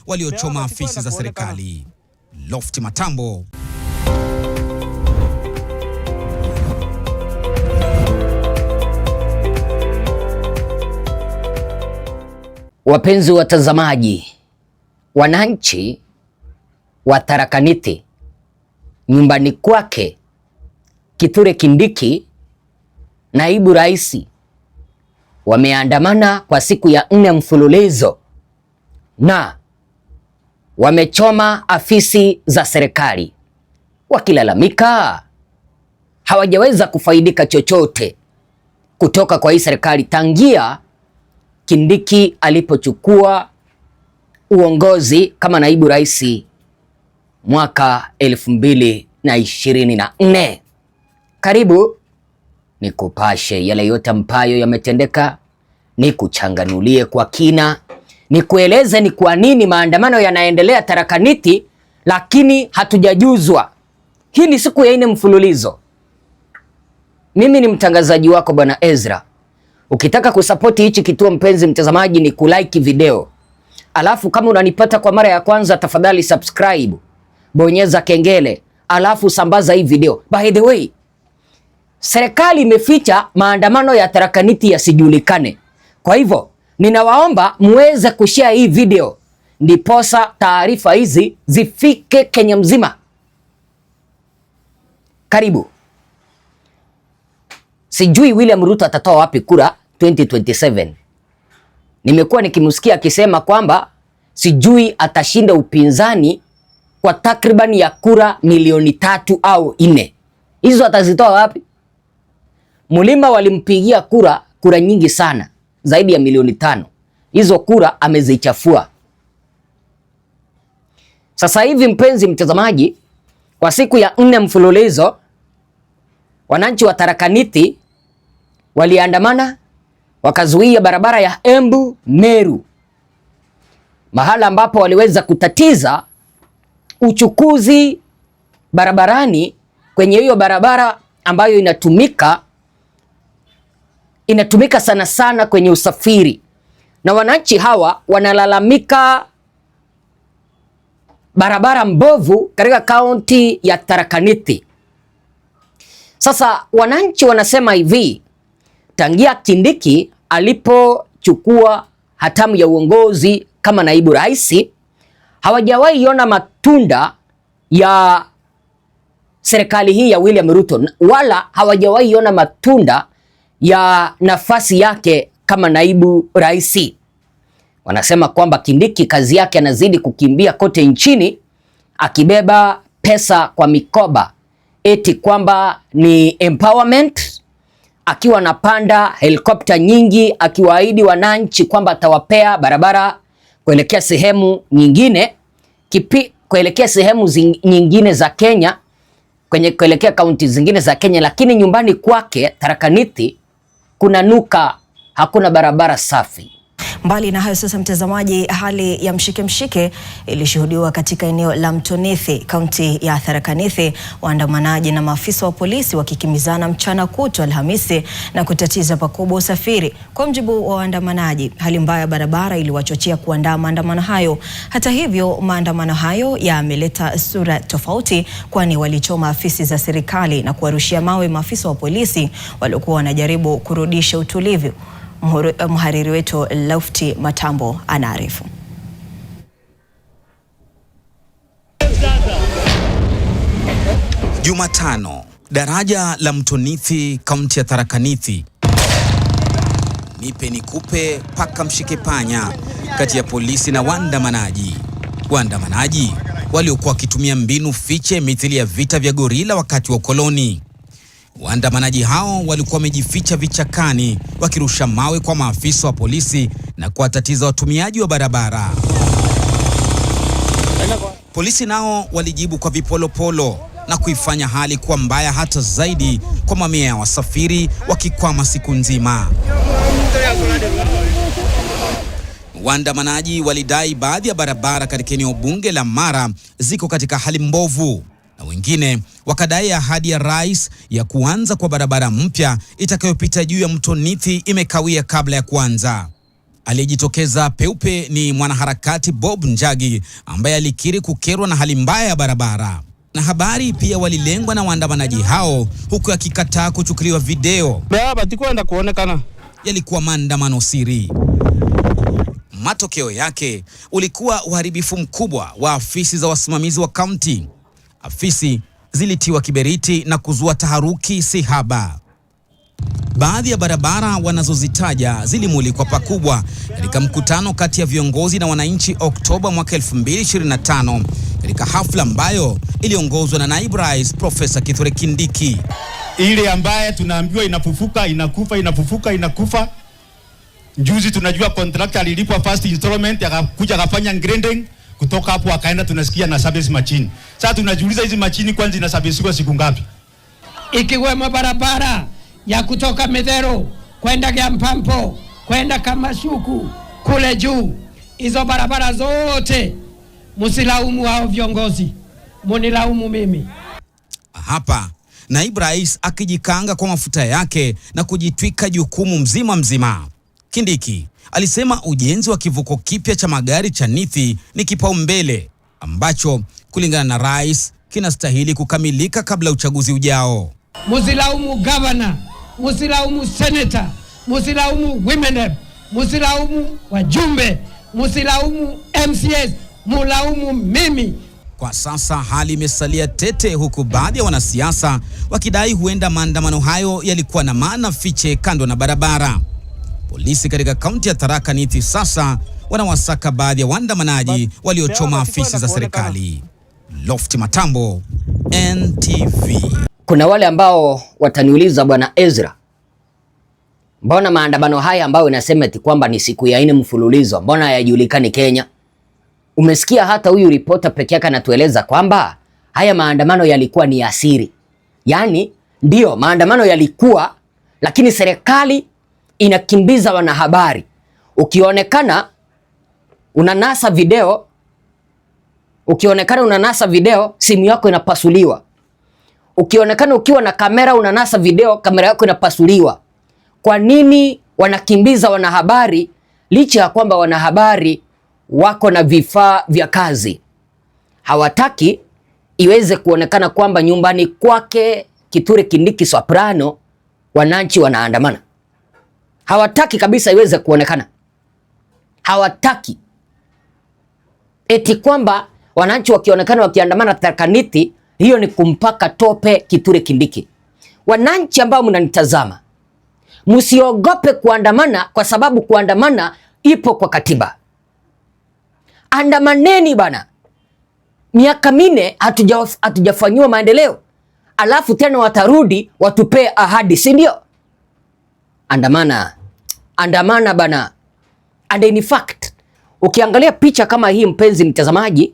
waliochoma afisi za serikali. Lofty Matambo. Wapenzi watazamaji, wananchi wa Tharaka Nithi nyumbani kwake Kithure Kindiki, naibu rais, wameandamana kwa siku ya 4 mfululizo na wamechoma afisi za serikali, wakilalamika hawajaweza kufaidika chochote kutoka kwa hii serikali tangia Kindiki alipochukua uongozi kama naibu rais mwaka 2024. Karibu nikupashe yale yote ambayo yametendeka, nikuchanganulie kwa kina, nikueleze ni kwa nini maandamano yanaendelea Tharaka Nithi lakini hatujajuzwa. Hii ni siku ya 4 mfululizo. Mimi ni mtangazaji wako Bwana Ezra. Ukitaka kusapoti hichi kituo mpenzi mtazamaji, ni kulike video. Alafu kama unanipata kwa mara ya kwanza, tafadhali subscribe, bonyeza kengele, alafu sambaza hii video. By the way, serikali imeficha maandamano ya Tharaka Nithi yasijulikane. Kwa hivyo, ninawaomba muweze kushare hii video, ndiposa taarifa hizi zifike Kenya mzima. Karibu. Sijui William Ruto atatoa wapi kura 2027. Nimekuwa nikimsikia akisema kwamba sijui atashinda upinzani kwa takriban ya kura milioni 3 au 4. Hizo atazitoa wapi? Mulima walimpigia kura nyingi sana, zaidi ya milioni 5. Hizo kura amezichafua. Sasa hivi mpenzi mtazamaji, kwa siku ya 4 mfululizo, wananchi wa Tharaka Nithi waliandamana, wakazuia barabara ya Embu Meru, mahala ambapo waliweza kutatiza uchukuzi barabarani kwenye hiyo barabara ambayo inatumika sana sana kwenye usafiri. Na wananchi hawa wanalalamika barabara mbovu katika kaunti ya Tharaka Nithi. Sasa wananchi wanasema hivi, tangia Kindiki alipochukua hatamu ya uongozi kama naibu rais, hawajawahi ona matunda ya serikali hii ya William Ruto, wala hawajawahi ona matunda ya nafasi yake kama naibu rais. Wanasema kwamba Kindiki kazi yake anazidi kukimbia kote nchini akibeba pesa kwa mikoba, eti kwamba ni empowerment, akiwa anapanda helikopta nyingi, akiwaahidi wananchi kwamba atawapea barabara kuelekea sehemu nyingine, kuelekea sehemu nyingine za Kenya, kuelekea kaunti zingine za Kenya, lakini nyumbani kwake Tharaka Nithi kuna nuka, hakuna barabara safi. Mbali na hayo sasa, mtazamaji, hali ya mshike ilishuhudiwa katika eneo la Mto Nithi, kaunti ya Tharaka Nithi, waandamanaji na maafisa wa polisi wakikimbizana mchana kutwa Alhamisi na kutatiza pakubwa usafiri. Kwa mjibu wa waandamanaji, hali mbaya ya barabara iliwachochea kuandaa maandamano hayo. Hata hivyo, maandamano hayo yameleta sura tofauti, kwani walichoma afisi za serikali na kuwarushia mawe maafisa wa polisi waliokuwa wanajaribu kurudisha utulivu. Mhariri wetu Lofty Matambo anaarifu. Jumatano, daraja la Mto Nithi, kaunti ya Tharaka Nithi. Nipe nikupe paka mshike panya kati ya polisi na waandamanaji. Waandamanaji waliokuwa wakitumia mbinu fiche mithili ya vita vya gorila wakati wa ukoloni. Waandamanaji hao walikuwa wamejificha vichakani wakirusha mawe kwa maafisa wa polisi na kuwatatiza watumiaji wa barabara. Polisi nao walijibu kwa vipolopolo na kuifanya hali kuwa mbaya hata zaidi kwa mamia ya wasafiri wakikwama siku nzima. Waandamanaji walidai baadhi ya barabara katika eneo bunge la Mara ziko katika hali mbovu, na wengine wakadai ahadi ya rais ya kuanza kwa barabara mpya itakayopita juu ya Mto Nithi imekawia kabla ya kuanza. Aliyejitokeza peupe ni mwanaharakati Bob Njagi ambaye alikiri kukerwa na hali mbaya ya barabara. Na habari pia walilengwa na waandamanaji hao huku akikataa kuchukuliwa video. Yalikuwa maandamano siri. Matokeo yake ulikuwa uharibifu mkubwa wa afisi za wasimamizi wa kaunti. Afisi zilitiwa kiberiti na kuzua taharuki si haba. Baadhi ya barabara wanazozitaja zilimulikwa pakubwa katika mkutano kati ya viongozi na wananchi Oktoba mwaka 2025 katika hafla ambayo iliongozwa na Naibu Rais Profesa Kithure Kindiki. Ile ambaye tunaambiwa inafufuka, inakufa. Juzi tunajua contractor alilipwa first installment, akakuja akafanya grinding, kutoka hapo akaenda tunasikia na service machine. Sasa tunajiuliza hizi machine kwanza zinasabisiwa siku ngapi? Ikiwemo barabara ya kutoka Medero kwenda Gampampo kwenda Kamashuku kule juu, hizo barabara zote msilaumu hao viongozi, munilaumu mimi. Hapa Naibu Rais akijikanga kwa mafuta yake na kujitwika jukumu mzima. Kindiki alisema ujenzi wa kivuko kipya cha magari cha Nithi ni kipaumbele ambacho kulingana na rais kinastahili kukamilika kabla uchaguzi ujao. Musilaumu governor, musilaumu senator, musilaumu women rep, musilaumu wajumbe, musilaumu MCS, mulaumu mimi. Kwa sasa hali imesalia tete, huku baadhi ya wanasiasa wakidai huenda maandamano hayo yalikuwa na maana fiche kando na barabara. Polisi katika kaunti ya Tharaka Nithi sasa wanawasaka baadhi ya waandamanaji waliochoma afisi za serikali. Lofty Matambo, NTV. Kuna wale ambao wataniuliza, Bwana Ezra, mbona maandamano haya ambayo inasema eti kwamba ni siku ya 4 mfululizo, mbona hayajulikani Kenya? Umesikia hata huyu reporter peke yake anatueleza kwamba haya maandamano yalikuwa ni asiri. Yaani ndio maandamano yalikuwa, lakini serikali inakimbiza wanahabari. Ukionekana unanasa video, simu yako inapasuliwa. Ukionekana ukiwa na kamera unanasa video, kamera yako inapasuliwa. Kwa nini wanakimbiza wanahabari licha ya kwamba wanahabari wako na vifaa vya kazi? Hawataki iweze kuonekana kwamba nyumbani kwake Kithure Kindiki Soprano wananchi wanaandamana. Hawataki kabisa iweze kuonekana. Hawataki eti kwamba wananchi wakionekana wakiandamana Tharaka Nithi, hiyo ni kumpaka tope Kithure Kindiki. Wananchi ambao mnanitazama, msiogope kuandamana, kwa sababu kuandamana ipo kwa katiba. Andamaneni bana. Miaka 4 hatujafanyiwa maendeleo, alafu tena watarudi watupee ahadi, si ndio? Andamana bana. And in fact, ukiangalia picha kama hii, mpenzi mtazamaji,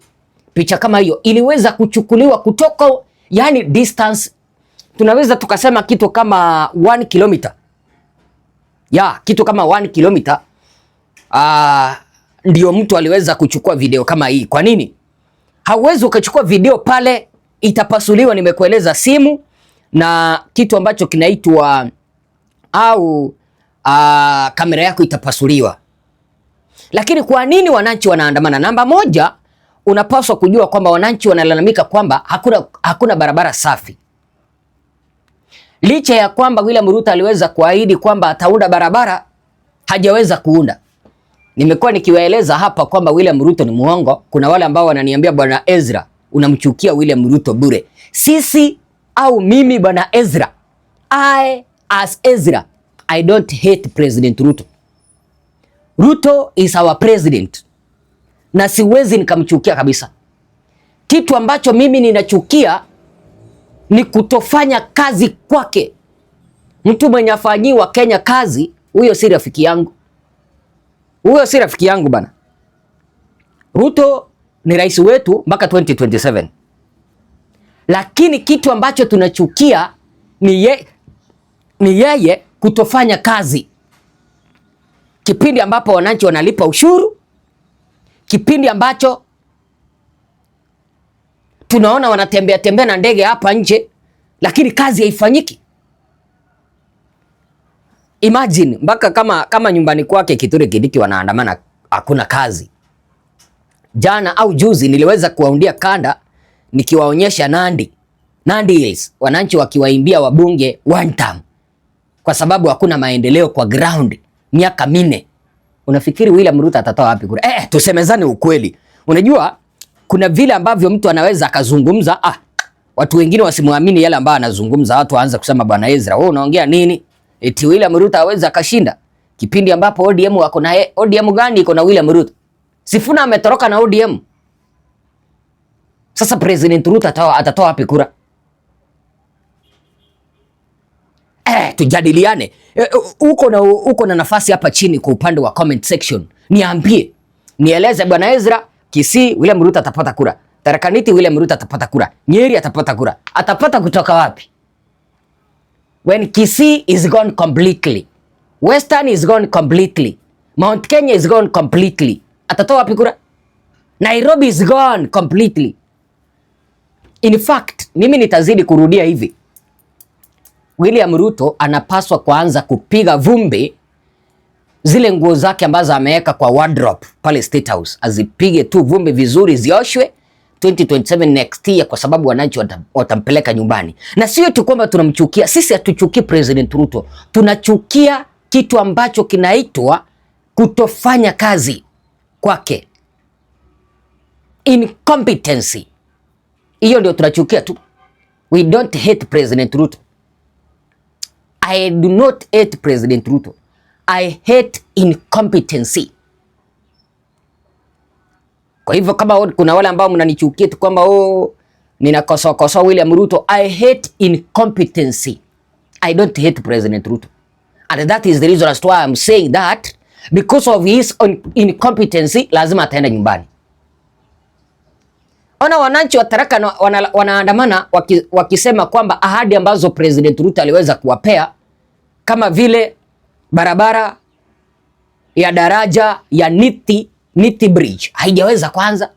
picha kama hiyo iliweza kuchukuliwa kutoka, yani distance, tunaweza tukasema kitu kama 1 kilomita. Kitu kama 1 kilomita. Ndio mtu aliweza kuchukua video kama hii. Kwa nini? Hauwezi ukachukua video pale, itapasuliwa. Nimekueleza simu na kitu ambacho kinaitwa kamera yako itapasuliwa. Lakini kwa nini wananchi wanaandamana? Namba moja, unapaswa kujua kwamba wananchi wanalalamika kwamba hakuna barabara safi. Licha ya kwamba William Ruto aliweza kuahidi kwamba ataunda barabara, hajaweza kuunda. Nimekuwa nikiwaeleza hapa kwamba William Ruto ni muongo. Kuna wale ambao wananiambia, Bwana Ezra, unamchukia William Ruto bure. Sisi au mimi, Bwana Ezra, as Ezra, I don't hate President Ruto. Ruto is our president. Na siwezi nikamchukia kabisa. Kitu ambacho mimi ninachukia ni kutofanya kazi kwake. Mtu mwenye afanyiwa Kenya kazi, huyo si rafiki yangu. Huyo si rafiki yangu bana. Ruto ni rais wetu mpaka 2027. Lakini kitu ambacho tunachukia ni yeye kutofanya kazi. Kipindi ambapo wananchi wanalipa ushuru, kipindi ambacho tunaona wanatembea na ndege hapa nje, lakini kazi haifanyiki. Imagine mpaka kama nyumbani kwake Kithure Kindiki wanaandamana, hakuna kazi. Jana au juzi niliweza kuwaundia kanda nikiwaonyesha Nandi Hills, wananchi wakiwaimbia wabunge one term kwa sababu hakuna maendeleo kwa ground miaka 4. Unafikiri William Ruto atatoa wapi kura? Tusemezane ukweli. Unajua kuna vile ambavyo mtu anaweza akazungumza, watu wengine wasimwamini yale ambayo anazungumza, watu waanze kusema bwana Ezra, wewe unaongea nini? Eti William Ruto hawezi akashinda kipindi ambapo ODM wako na ODM gani iko na William Ruto? Sifuna ametoroka na ODM. Sasa President Ruto atatoa wapi kura? Tujadiliane. Uko na nafasi hapa chini kwa upande wa comment section. Niambie. Nieleze bwana Ezra, Kisii William Ruto atapata kura. Tharaka Nithi William Ruto atapata kura. Nyeri atapata kura. Atapata kutoka wapi? When Kisii is gone completely. Western is gone completely. Mount Kenya is gone completely. Atatoa wapi kura? Nairobi is gone completely. In fact, mimi nitazidi kurudia hivi. William Ruto anapaswa kuanza kupiga vumbi zile nguo zake ambazo ameweka kwa wardrobe pale State House. Azipige tu vumbi vizuri, zioshwe 2027 next year, kwa sababu wananchi watampeleka nyumbani. Na sio tu kwamba tunamchukia, sisi hatuchukii President Ruto. Tunachukia kitu ambacho kinaitwa kutofanya kazi kwake. Incompetency. Hiyo ndio tunachukia tu. We don't hate President Ruto. I do not hate President Ruto. I hate incompetency. Kwa hivyo kama kuna wale ambao mnanichukia tu kwamba ninakosoa William Ruto, I hate incompetency. I don't hate President Ruto. And that is the reason as to why I'm saying that, because of his incompetency lazima ataenda nyumbani. Ona wananchi wa Tharaka wanaandamana wakisema kwamba ahadi ambazo President Ruto aliweza kuwapea kama vile barabara ya daraja ya Nithi Bridge haijaweza kwanza.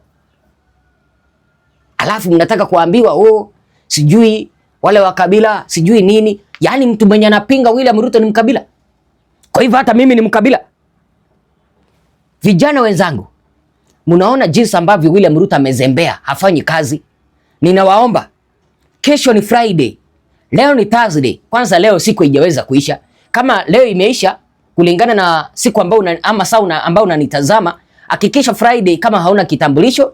Alafu mnataka kuambiwa sijui wale wa kabila sijui nini. Yaani mtu mwenye anapinga William Ruto ni mkabila. Kwa hivyo hata mimi ni mkabila. Vijana wenzangu, mnaona jinsi ambavyo William Ruto amezembea, hafanyi kazi. Ninawaomba, kesho ni Friday, leo ni Thursday. Kwanza leo siku haijaweza kuisha. Kama leo imeisha kulingana na siku ambao saa ambao unanitazama, hakikisha Friday kama hauna kitambulisho,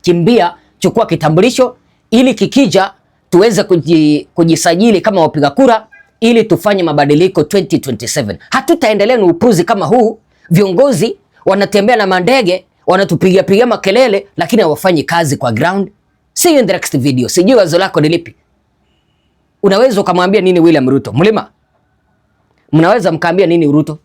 kimbia chukua kitambulisho ili kikija tuweze kujisajili kama wapiga kura ili tufanye mabadiliko 2027. Hatutaendelea na upuzi kama huu. Viongozi wanatembea na mandege, wanatupigia makelele lakini hawafanyi kazi kwa ground. See you in the next video. Sijui wazo lako ni lipi? Unaweza ukamwambia nini William Ruto? Mlima, mnaweza mkaambia nini Ruto?